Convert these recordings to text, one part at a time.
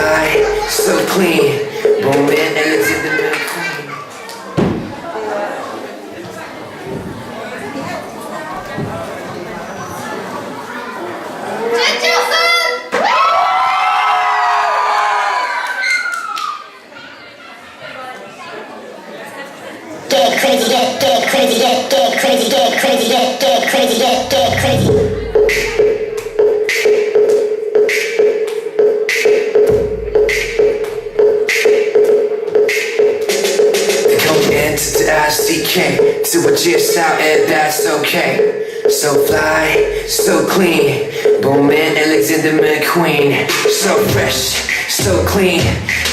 fly, so clean, boom and elegant and queen. Get crazy, get crazy, get crazy, get crazy, get crazy, get crazy. Go into the ICK, to a gist out and that's okay. So fly, so clean, boom and Alexander McQueen. So fresh, so clean,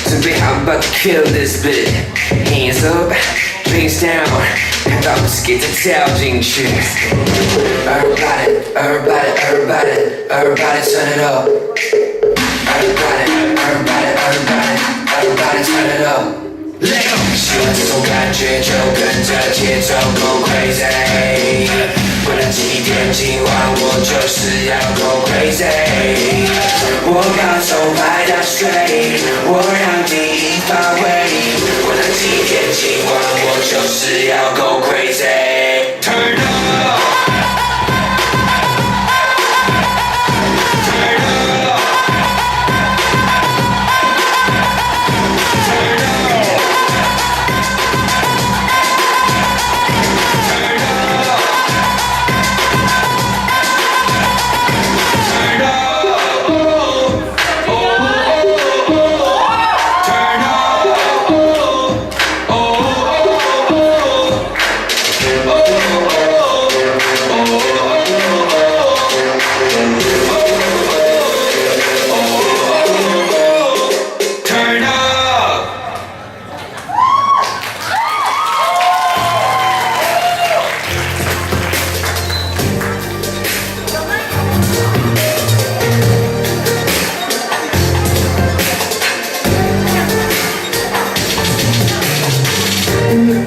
准备好 about to kill this bit. Hands up, face down, 看到不是给它跳进去。Everybody, everybody, everybody, everybody turn it up. Everybody, everybody, everybody, everybody turn it up. Let go， 喜欢这种感觉就跟着节奏 go crazy。不能几点今晚我就是要 go crazy。我高手拍打水，我让你发威。不能几点今晚我就是要 go crazy。Turn up。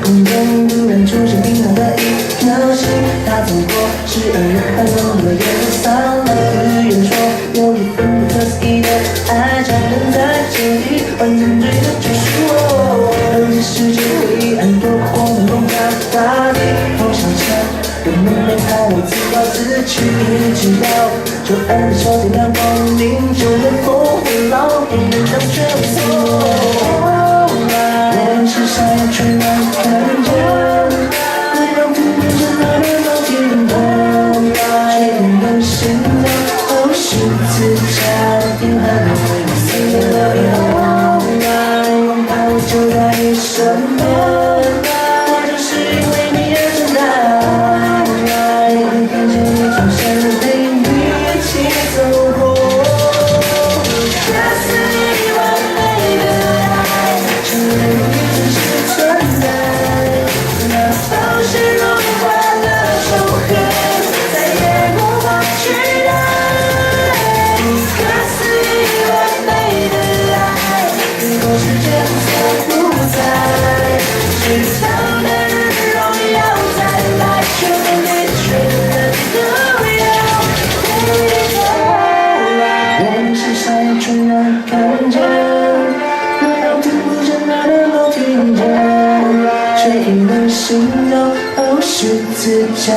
空中突然出现冰糖的一颗星，它走过12月寒冷的夜，散了语言说有一份不可思议的爱降临在这里，完全对的就是我。当这世界灰暗多光能笼罩大地，我想象人们没开我自暴自弃，只要就按着手电亮光明，就能不会老，不能当全无所。我是想要去让看见，不让突变成那的老天空，确定的心脏都是自家的平衡，随便的以后，拥抱就在你身边，我就是因为你而长大，我会看见你从身边与一起走过。心中都是自家。